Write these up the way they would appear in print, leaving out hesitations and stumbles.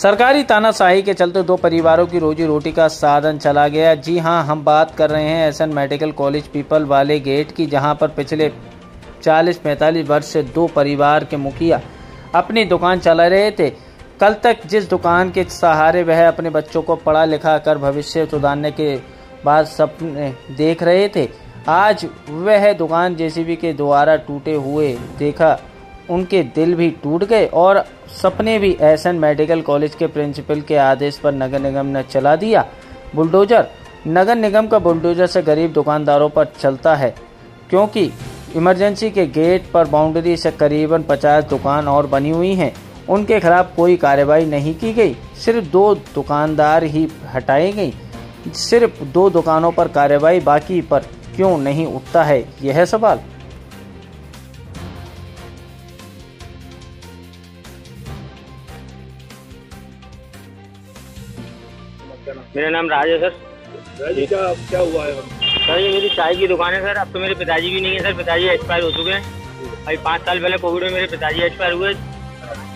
सरकारी तानाशाही के चलते दो परिवारों की रोजी रोटी का साधन चला गया। जी हां, हम बात कर रहे हैं एसएन मेडिकल कॉलेज पीपल वाले गेट की, जहां पर पिछले 40-45 वर्ष से दो परिवार के मुखिया अपनी दुकान चला रहे थे। कल तक जिस दुकान के सहारे वह अपने बच्चों को पढ़ा लिखा कर भविष्य सुधारने के बाद सपने देख रहे थे, आज वह दुकान जेसीबी के द्वारा टूटे हुए देखा उनके दिल भी टूट गए और सपने भी एसएन मेडिकल कॉलेज के प्रिंसिपल के आदेश पर नगर निगम ने चला दिया बुलडोजर। नगर निगम का बुलडोजर से गरीब दुकानदारों पर चलता है, क्योंकि इमरजेंसी के गेट पर बाउंड्री से करीबन 50 दुकान और बनी हुई हैं। उनके खिलाफ कोई कार्रवाई नहीं की गई, सिर्फ 2 दुकानदार ही हटाए गई। सिर्फ 2 दुकानों पर कार्रवाई, बाकी पर क्यों नहीं उठता है यह सवाल। मेरा नाम राज है सर। जी क्या हुआ है? सर ये मेरी चाय की दुकान है सर। अब तो मेरे पिताजी भी नहीं है सर, पिताजी एक्सपायर हो चुके हैं। अभी 5 साल पहले कोविड में मेरे पिताजी एक्सपायर हुए।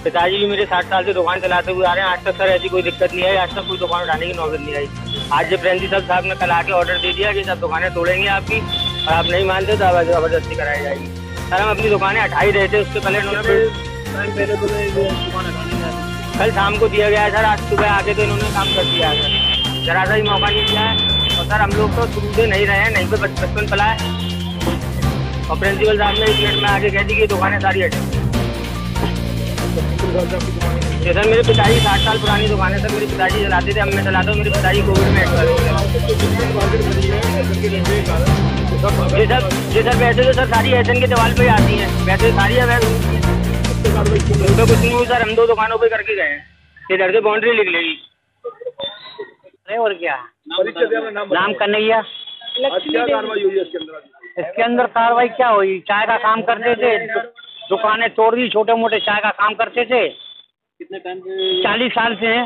पिताजी भी मेरे 60 साल से दुकान चलाते हुए आ रहे हैं। आज तक सर ऐसी कोई दिक्कत नहीं आई, आज तक कोई दुकान उठाने की नौबत नहीं आई। आज जब प्रिंसिपल साहब ने कल आके ऑर्डर दे दिया कि सब दुकानें तोड़ेंगे आपकी, और आप नहीं मानते तो जबरदस्ती कराई जाएगी। सर हम अपनी दुकानें हटा ही रहे थे, उसके पहले कल शाम को दिया गया है सर। आज सुबह आके तो इन्होंने काम कर दिया है सर, जरा सा ही मौका नहीं दिया है। और सर हम लोग तो शुरू से नहीं रहे हैं, नहीं पे बचपन पला है। और प्रिंसिपल साहब ने 1 मिनट में आके कह दी कि दुकानें सारी हटें। सर मेरे पिताजी 60 साल पुरानी दुकान है सर, मेरे पिताजी चलाते थे, अब मैं चलाता हूँ। मेरे पिताजी कोविड में एक्सपायर हो गए। जी सर वैसे तो सर सारी एसएन के दीवार पे ही आती है, वैसे सारी है तो कुछ नहीं हुई सर। हम 2 दुकानों पे करके गए हैं, इधर से बाउंड्री लिख लेगी। अरे और क्या नाम कन्हैया। इसके अंदर कार्रवाई क्या हुई? चाय का काम करते थे, दुकानें तोड़ दी, छोटे मोटे चाय का काम करते थे। कितने टाइम से? 40 साल से हैं।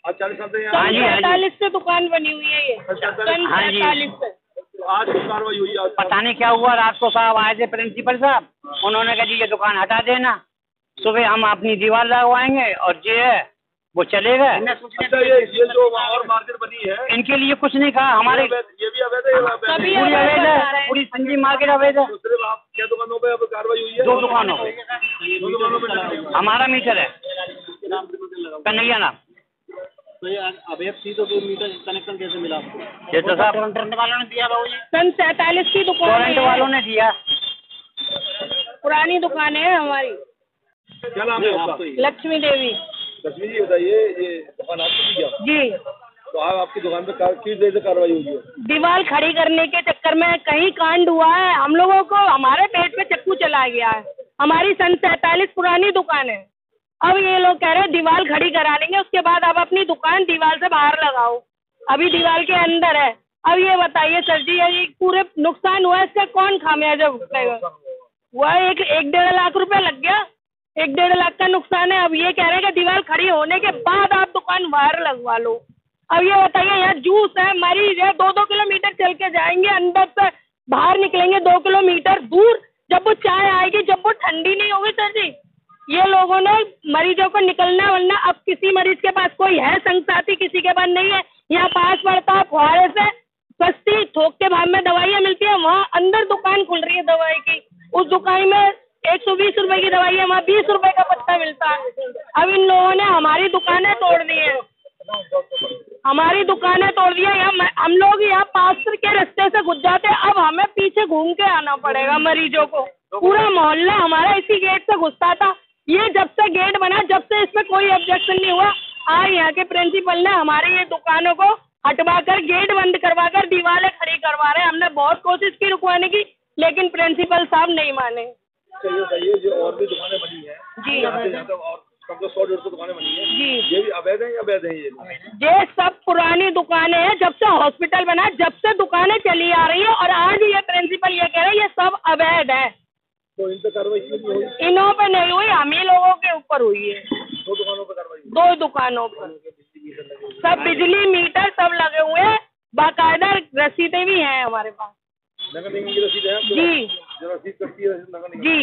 40 साल से? हाँ जी, 45 से दुकान बनी हुई है ये। हाँ जी। आज कार्रवाई हुई? पता नहीं क्या हुआ। रात को साहब आए थे प्रिंसिपल साहब, उन्होंने कहा जी ये दुकान हटा देना, सुबह हम अपनी दीवार लगवाएंगे और जो है वो चले गए। अच्छा ये जो और मार्केट बनी है इनके लिए कुछ नहीं कहा। हमारे ये भी अवैध है? सभी पूरी अवैध है, पूरी संजीव मार्केट अवैध है। सिर्फ आप क्या दुकानों पे अब कार्रवाई हुई है? 2 दुकानों पे हमारा मीटर है कन्हैया नाम। तो ये अवैध थी तो मीटर कनेक्शन कैसे मिला? ये तो साहब करंट वालों ने दिया बाबू जी। सन 47 की दुकान करंट वालों ने दिया। पुरानी दुकान है हमारी। क्या नाम है आपका? लक्ष्मी देवी। लक्ष्मी जी बताइए, ये दुकान आपकी क्या? जी। तो आपकी दुकान पे किस वजह से कार्रवाई हुई है? दीवार खड़ी करने के चक्कर में कहीं कांड हुआ है, हम लोगों को हमारे पेट पे चक्कू चला गया है। हमारी सन 47 पुरानी दुकान है। अब ये लोग कह रहे हैं दीवार खड़ी करा लेंगे, उसके बाद आप अपनी दुकान दीवार से बाहर लगाओ। अभी दीवार के अंदर है। अब ये बताइए सर जी, ये पूरे नुकसान हुआ है, इसका कौन खामियाजा भुगतेगा? वह 1-1.5 लाख रुपए लग गया, 1-1.5 लाख का नुकसान है। अब ये कह रहे हैं कि दीवार खड़ी होने के बाद आप दुकान बाहर लगवा लो। अब ये बताइए, यहाँ जूस है, मरीज है, 2-2 किलोमीटर चल के जाएंगे, अंदर से बाहर निकलेंगे 2 किलोमीटर दूर। जब वो चाय आएगी, जब वो ठंडी नहीं होगी सर जी, ये लोगों ने मरीजों को निकलना वरना। अब किसी मरीज के पास कोई है संगसाथी, किसी के पास नहीं है। यहाँ पास पड़ता फुहारे से सस्ती थोक के भाव में दवाइयाँ मिलती है, वहाँ अंदर दुकान खुल रही है दवाई की। उस दुकान में 120 रुपए की दवाई है, वहाँ 20 रुपए का पत्ता मिलता है। अब इन लोगों ने हमारी दुकानें तोड़ दी है, हमारी दुकानें तोड़ दी है। हम लोग यहाँ पास के रास्ते से घुस जाते हैं, अब हमें पीछे घूम के आना पड़ेगा मरीजों को। पूरा मोहल्ला हमारा इसी गेट से घुसता था। ये जब से गेट बना, जब से इसमें कोई ऑब्जेक्शन नहीं हुआ, आज यहाँ के प्रिंसिपल ने हमारी ये दुकानों को हटवा कर गेट बंद करवा कर दीवारें खड़ी करवा रहे हैं। हमने बहुत कोशिश की रुकवाने की, लेकिन प्रिंसिपल साहब नहीं माने। चाहिए जो और भी दुकानें बनी है जी, और कम से 100-150 दुकानें बनी है जी, ये भी अवैध है या अवैध है? ये सब पुरानी दुकानें हैं, जब से हॉस्पिटल बना जब से दुकानें चली आ रही है। और आज ये प्रिंसिपल ये कह रहे हैं ये सब अवैध है। तो इन पे कार्रवाई क्यों नहीं हुई? इन्हों पे नहीं हुई, हम ही लोगों के ऊपर हुई है। 2 दुकानों पे कार्रवाई? 2 दुकानों पर सब बिजली मीटर सब लगे हुए हैं, बाकायदा रसीदें भी हैं हमारे पास। नगर निगम की रसीद है? जी जो रसीद करती है नगर निगम? जी।